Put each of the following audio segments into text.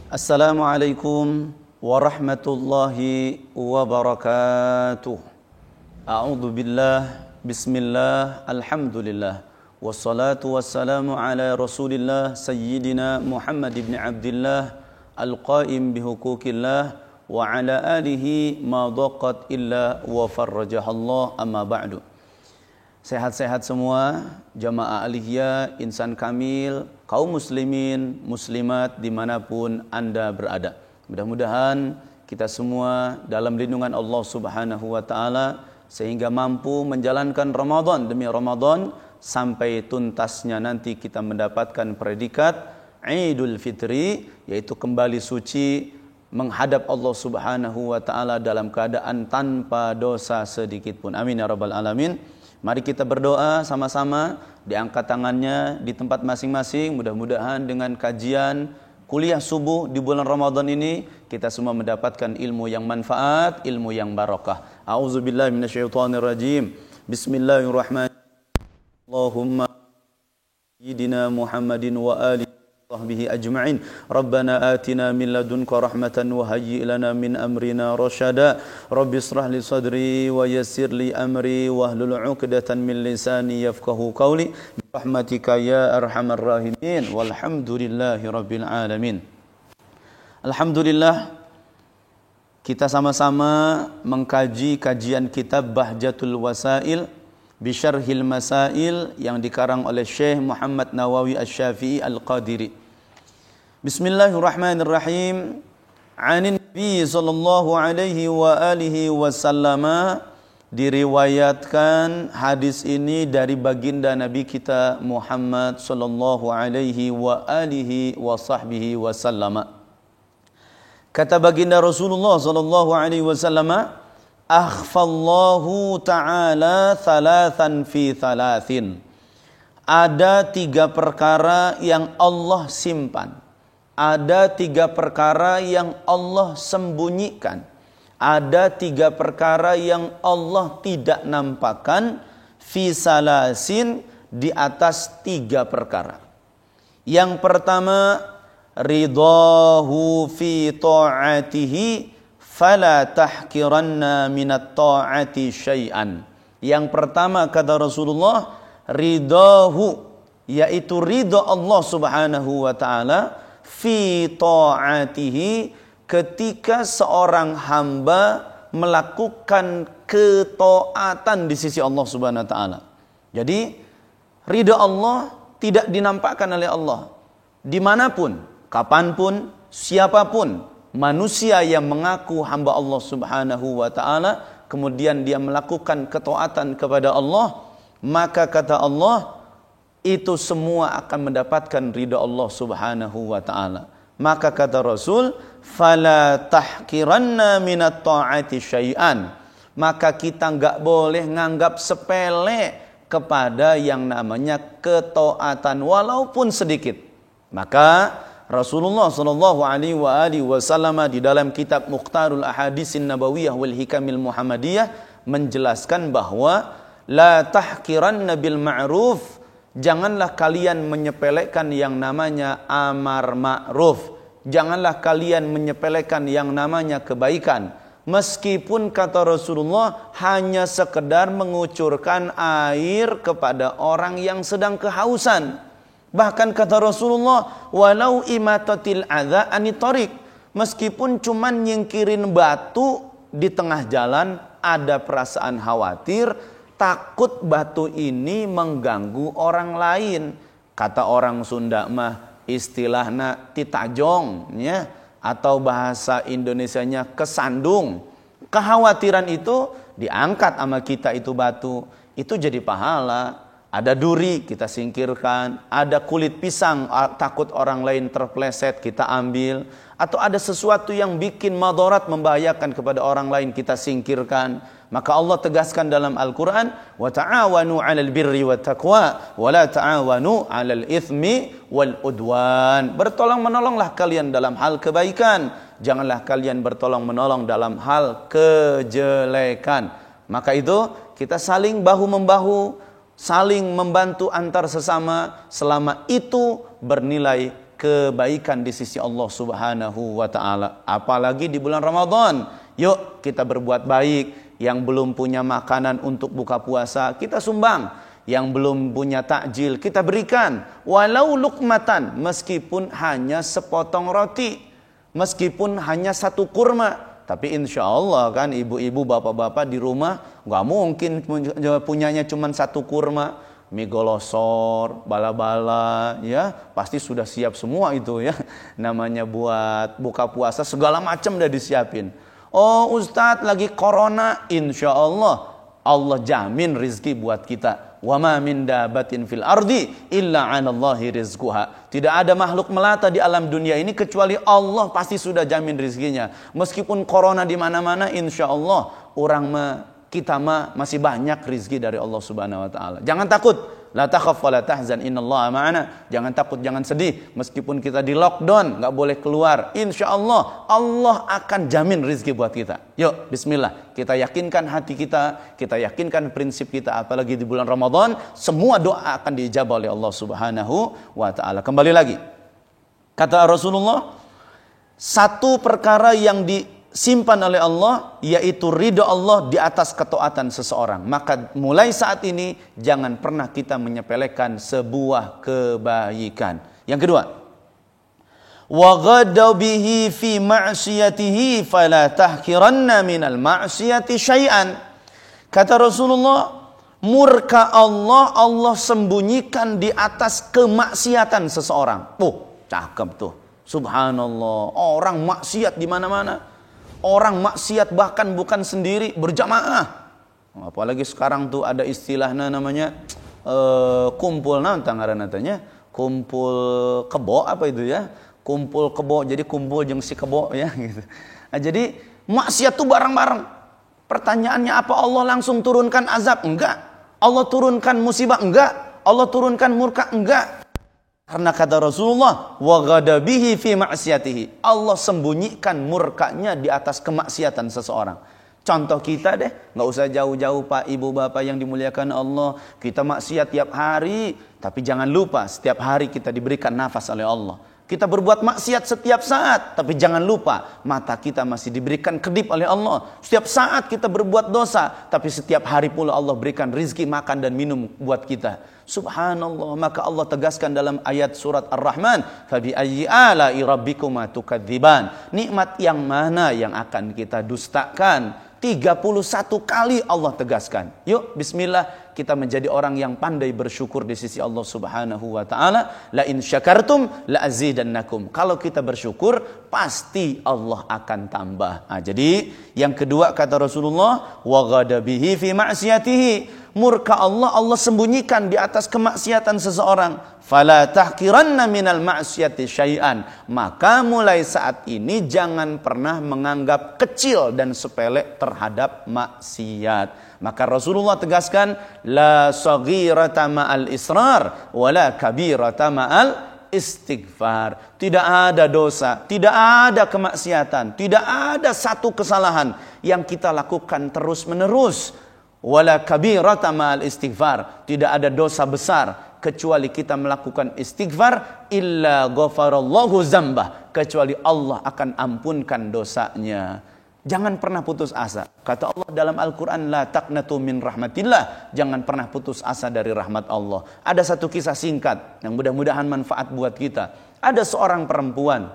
Assalamualaikum warahmatullahi wabarakatuh. A'udzu billah, bismillah, alhamdulillah. Wassalatu wassalamu ala Rasulillah sayyidina Muhammad ibn Abdullah al-qaim bihuquqillah wa ala alihi ma daqat illa wa farrajahallah, amma ba'du. Sehat-sehat semua jamaah alihya, insan kamil, kaum muslimin, muslimat dimanapun anda berada. Mudah-mudahan kita semua dalam lindungan Allah subhanahu wa ta'ala sehingga mampu menjalankan Ramadan demi Ramadan sampai tuntasnya nanti kita mendapatkan predikat Idul Fitri, yaitu kembali suci menghadap Allah subhanahu wa ta'ala dalam keadaan tanpa dosa sedikit pun. Amin ya rabbal alamin. Mari kita berdoa sama-sama, diangkat tangannya di tempat masing-masing. Mudah-mudahan dengan kajian kuliah subuh di bulan Ramadan ini kita semua mendapatkan ilmu yang manfaat, ilmu yang barakah. A'udzubillahi minasyaitonirrajim. Bismillahirrahmanirrahim. Allahumma sayyidina Muhammadin wa alihi sahbihi ajma'in. Rabbana atina min ladunka rahmatan wa hayyi' lana min amrina rasyada. Rabbi israh li sadri wa yassir li amri wahlul 'uqdatan min lisani yafqahu qawli. Bi rahmatika ya arhamar rahimin. Walhamdulillahi rabbil alamin. Alhamdulillah, kita sama-sama mengkaji kajian kitab Bahjatul Wasail bi Syarhil Masail yang dikarang oleh Syekh Muhammad Nawawi Asy-Syafi'i Al-Qadiri. Bismillahirrahmanirrahim. Anin Nabi sallallahu alaihi wa alihi wasallam, diriwayatkan hadis ini dari baginda Nabi kita Muhammad sallallahu alaihi wa alihi wa sahbihi wasallam. Kata baginda Rasulullah sallallahu alaihi wasallam, akhfallahu ta'ala thalathan fi thalathin. Ada 3 perkara yang Allah simpan. Ada 3 perkara yang Allah sembunyikan. Ada 3 perkara yang Allah tidak nampakkan. Fi salasin, di atas 3 perkara. Yang pertama, ridahu fi ta'atihi fala tahkiranna minat ta'ati syai'an. Yang pertama kata Rasulullah, ridahu, yaitu ridha Allah subhanahu wa ta'ala, fi ta'atihi, ketika seorang hamba melakukan ketaatan di sisi Allah subhanahu wa ta'ala. Jadi ridha Allah tidak dinampakkan oleh Allah dimanapun, kapanpun, siapapun. Manusia yang mengaku hamba Allah subhanahu wa ta'ala kemudian dia melakukan ketaatan kepada Allah, maka kata Allah itu semua akan mendapatkan ridha Allah subhanahu wa ta'ala. Maka kata Rasul, fala tahkiranna minat ta'ati syai'an, maka kita enggak boleh nganggap sepele kepada yang namanya ketaatan walaupun sedikit. Maka Rasulullah sallallahu alaihi wasallam di dalam kitab Mukhtarul Ahadisin Nabawiyah wal Hikamil Muhammadiyah menjelaskan bahwa la tahkiranna bil ma'ruf, janganlah kalian menyepelekan yang namanya amar ma'ruf, janganlah kalian menyepelekan yang namanya kebaikan, meskipun kata Rasulullah hanya sekedar mengucurkan air kepada orang yang sedang kehausan. Bahkan kata Rasulullah, walau imatatil adza anitariq, meskipun cuman nyingkirin batu di tengah jalan, ada perasaan khawatir, takut batu ini mengganggu orang lain. Kata orang Sunda mah istilahna titajong, ya, atau bahasa Indonesianya kesandung. Kekhawatiran itu diangkat sama kita, itu batu, itu jadi pahala. Ada duri, kita singkirkan. Ada kulit pisang, takut orang lain terpleset, kita ambil. Atau ada sesuatu yang bikin madarat, membahayakan kepada orang lain, kita singkirkan. Maka Allah tegaskan dalam Al-Quran, wa ta'awanu 'alal birri wat taqwa wa la ta'awanu 'alal itsmi wal udwan. Bertolong-menolonglah kalian dalam hal kebaikan, janganlah kalian bertolong-menolong dalam hal kejelekan. Maka itu kita saling bahu-membahu, saling membantu antar sesama, selama itu bernilai kebaikan di sisi Allah Subhanahu wa taala. Apalagi di bulan Ramadan. Yuk kita berbuat baik. Yang belum punya makanan untuk buka puasa, kita sumbang. Yang belum punya takjil, kita berikan. Walau lukmatan, meskipun hanya sepotong roti, meskipun hanya satu kurma. Tapi insya Allah kan ibu-ibu, bapak-bapak di rumah nggak mungkin punyanya cuma satu kurma. Mie golosor, bala-bala, ya pasti sudah siap semua itu ya. Namanya buat buka puasa segala macam udah disiapin. Oh Ustadz lagi corona, insya Allah Allah jamin rizki buat kita. Wa ma min dabatin fil ardi illa 'alallahi rizquha. Tidak ada makhluk melata di alam dunia ini kecuali Allah pasti sudah jamin rizkinya. Meskipun corona di mana-mana, insya Allah kita masih banyak rizki dari Allah Subhanahu wa taala. Jangan takut, la takhaf wa la tahzan, innallaha ma'ana. Jangan takut, jangan sedih. Meskipun kita di lockdown, enggak boleh keluar, insyaallah Allah akan jamin rizki buat kita. Yuk, bismillah. Kita yakinkan hati kita yakinkan prinsip kita, apalagi di bulan Ramadan, semua doa akan diijabah oleh Allah Subhanahu wa taala. Kembali lagi. Kata Rasulullah, satu perkara yang disimpan oleh Allah yaitu ridha Allah di atas ketaatan seseorang. Maka mulai saat ini jangan pernah kita menyepelekan sebuah kebaikan. Yang kedua, wa ghadabihi fi ma'siyatihi fala tahkiranna minal ma'siyati syai'an. Kata Rasulullah, murka Allah sembunyikan di atas kemaksiatan seseorang. Cakep tuh. Subhanallah, orang maksiat di mana-mana. Orang maksiat bahkan bukan sendiri, berjamaah. Apalagi sekarang tuh ada istilahnya namanya kumpul kumpul kebo apa itu ya? Kumpul kebo, jadi kumpul jeung si kebo ya gitu. Nah, jadi maksiat tuh bareng-bareng. Pertanyaannya apa Allah langsung turunkan azab? Enggak. Allah turunkan musibah? Enggak. Allah turunkan murka? Enggak. Karena kata Rasulullah, wa ghadabihi fi ma'siyatihi. Allah sembunyikan murkanya di atas kemaksiatan seseorang. Contoh kita deh, nggak usah jauh-jauh Pak, Ibu, Bapak yang dimuliakan Allah. Kita maksiat tiap hari, tapi jangan lupa setiap hari kita diberikan nafas oleh Allah. Kita berbuat maksiat setiap saat, tapi jangan lupa mata kita masih diberikan kedip oleh Allah. Setiap saat kita berbuat dosa, tapi setiap hari pula Allah berikan rizki makan dan minum buat kita. Subhanallah, maka Allah tegaskan dalam ayat surat Ar-Rahman, "Fabi ayyi ala'i rabbikuma tukadziban." Nikmat yang mana yang akan kita dustakan? 31 kali Allah tegaskan. Yuk bismillah kita menjadi orang yang pandai bersyukur di sisi Allah Subhanahu wa taala. La in syakartum la azidannakum. Kalau kita bersyukur pasti Allah akan tambah. Nah, jadi yang kedua kata Rasulullah, wa ghadabihi fi ma'siyatihi. Murka Allah sembunyikan di atas kemaksiatan seseorang. Fala tahkiranna minal ma'siyati syai'an. Maka mulai saat ini jangan pernah menganggap kecil dan sepele terhadap maksiat. Maka Rasulullah tegaskan, la saghirata ma'al israr wala kabirata ma'al istighfar. Tidak ada dosa, tidak ada kemaksiatan, tidak ada satu kesalahan yang kita lakukan terus-menerus. Wala kabirata ma'al istighfar. Tidak ada dosa besar kecuali kita melakukan istighfar, illa ghafarallahu zambah, kecuali Allah akan ampunkan dosanya. Jangan pernah putus asa. Kata Allah dalam Al-Quran, la taqnatu min rahmatillah. Jangan pernah putus asa dari rahmat Allah. Ada satu kisah singkat yang mudah-mudahan manfaat buat kita. Ada seorang perempuan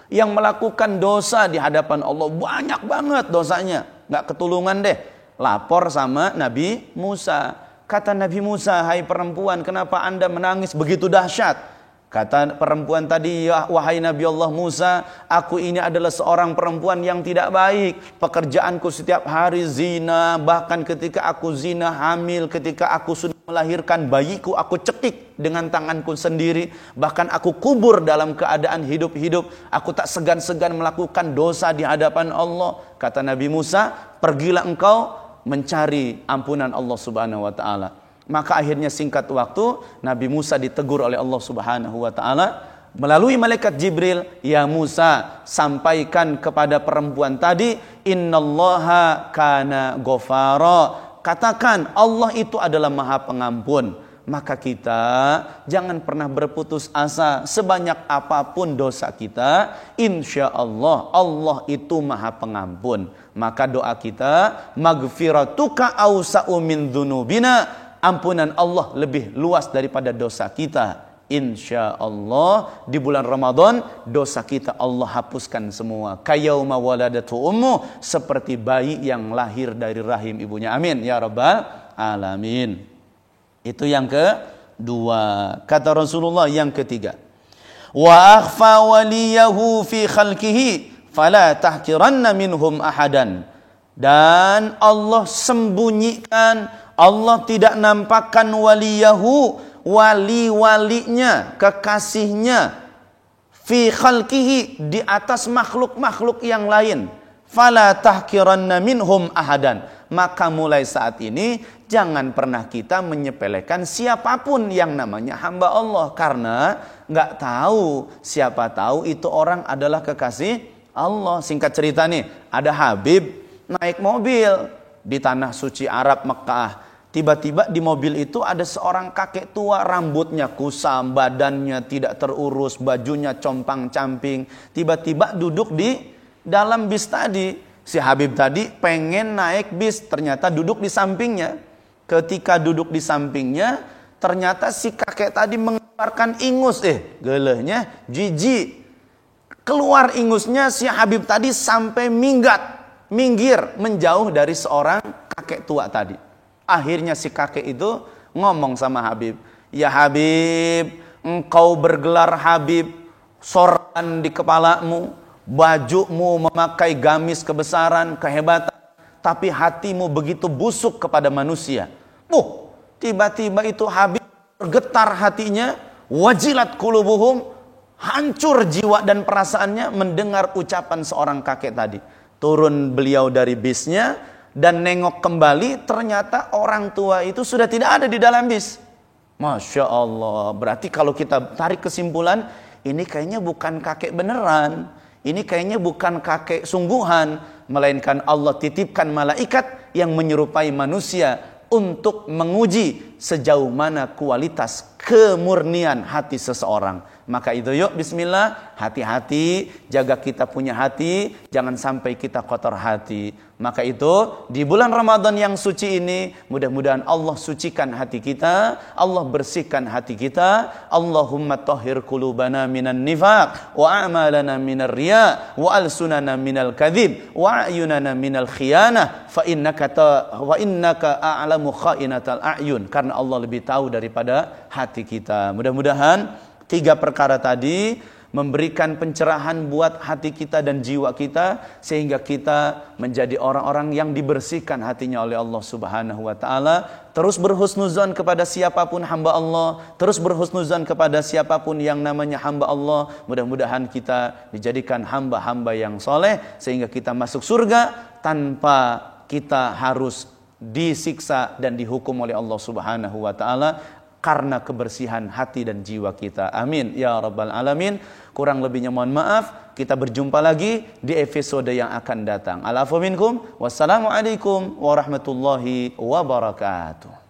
yang melakukan dosa di hadapan Allah, banyak banget dosanya, gak ketulungan deh. Lapor sama Nabi Musa. Kata Nabi Musa, hai perempuan, kenapa anda menangis begitu dahsyat? Kata perempuan tadi, ya wahai Nabi Allah Musa, aku ini adalah seorang perempuan yang tidak baik. Pekerjaanku setiap hari zina, bahkan ketika aku zina hamil, ketika aku sudah melahirkan bayiku, aku cekik dengan tanganku sendiri. Bahkan aku kubur dalam keadaan hidup-hidup. Aku tak segan-segan melakukan dosa di hadapan Allah. Kata Nabi Musa, pergilah engkau mencari ampunan Allah Subhanahu wa taala. Maka akhirnya singkat waktu Nabi Musa ditegur oleh Allah Subhanahu wa taala melalui malaikat Jibril, ya Musa, sampaikan kepada perempuan tadi, innallaha kana ghafara. Katakan Allah itu adalah Maha Pengampun. maka kita jangan pernah berputus asa. Sebanyak apapun dosa kita, insya Allah, Allah itu maha pengampun. Maka doa kita, maghfiratuka awsa'u min dzunubina, ampunan Allah lebih luas daripada dosa kita. Insya Allah di bulan Ramadan dosa kita Allah hapuskan semua. Kayauma waladatu ummu, seperti bayi yang lahir dari rahim ibunya. Amin ya rabbal alamin. Itu yang kedua. Kata Rasulullah yang ketiga, wa akhfa waliyahu fi khalqihi fala tahkiranna minhum ahadan. Dan Allah sembunyikan, Allah tidak nampakkan waliyahu, wali-walinya, kekasihnya, fi khalqihi, di atas makhluk-makhluk yang lain. Fala tahkiranna minhum ahadan. Maka mulai saat ini jangan pernah kita menyepelekan siapapun yang namanya hamba Allah, karena nggak tahu, siapa tahu itu orang adalah kekasih Allah. Singkat cerita nih, ada Habib naik mobil di tanah suci Arab Mekah. Tiba-tiba di mobil itu ada seorang kakek tua, rambutnya kusam, badannya tidak terurus, bajunya compang-camping. Tiba-tiba duduk di dalam bis tadi. Si Habib tadi pengen naik bis, ternyata duduk di sampingnya. Ketika duduk di sampingnya, ternyata si kakek tadi mengeluarkan ingus. Gelehnya jijik. Keluar ingusnya, si Habib tadi sampai minggir, menjauh dari seorang kakek tua tadi. Akhirnya si kakek itu ngomong sama Habib, ya Habib, engkau bergelar Habib, sorban di kepalamu, bajumu memakai gamis kebesaran, kehebatan, tapi hatimu begitu busuk kepada manusia. Tiba-tiba itu Habib bergetar hatinya, wajilat qulubuhum, hancur jiwa dan perasaannya mendengar ucapan seorang kakek tadi. Turun beliau dari bisnya dan nengok kembali, ternyata orang tua itu sudah tidak ada di dalam bis. Masya Allah, berarti kalau kita tarik kesimpulan, ini kayaknya bukan kakek beneran. Ini kayaknya bukan kakek sungguhan, melainkan Allah titipkan malaikat yang menyerupai manusia untuk menguji sejauh mana kualitas kemurnian hati seseorang. Maka itu yuk bismillah, hati-hati, jaga kita punya hati, jangan sampai kita kotor hati. Maka itu di bulan Ramadan yang suci ini, mudah-mudahan Allah sucikan hati kita, Allah bersihkan hati kita. Allahumma tahhir qulubana minan nifaq, wa a'malana minar riya, wa alsunana minal kadhib, wa a'yunana minal khiyanah, fa innaka a'lamu kha'inatal a'yun. Karena Allah lebih tahu daripada hati kita. Mudah-mudahan 3 perkara tadi memberikan pencerahan buat hati kita dan jiwa kita, sehingga kita menjadi orang-orang yang dibersihkan hatinya oleh Allah Subhanahu wa taala. Terus berhusnuzan kepada siapapun hamba Allah, terus berhusnuzan kepada siapapun yang namanya hamba Allah. Mudah-mudahan kita dijadikan hamba-hamba yang soleh, sehingga kita masuk surga tanpa kita harus disiksa dan dihukum oleh Allah Subhanahu wa taala, karena kebersihan hati dan jiwa kita. Amin ya rabbal alamin. Kurang lebihnya mohon maaf. Kita berjumpa lagi di episode yang akan datang. Alafu minkum. Wassalamualaikum warahmatullahi wabarakatuh.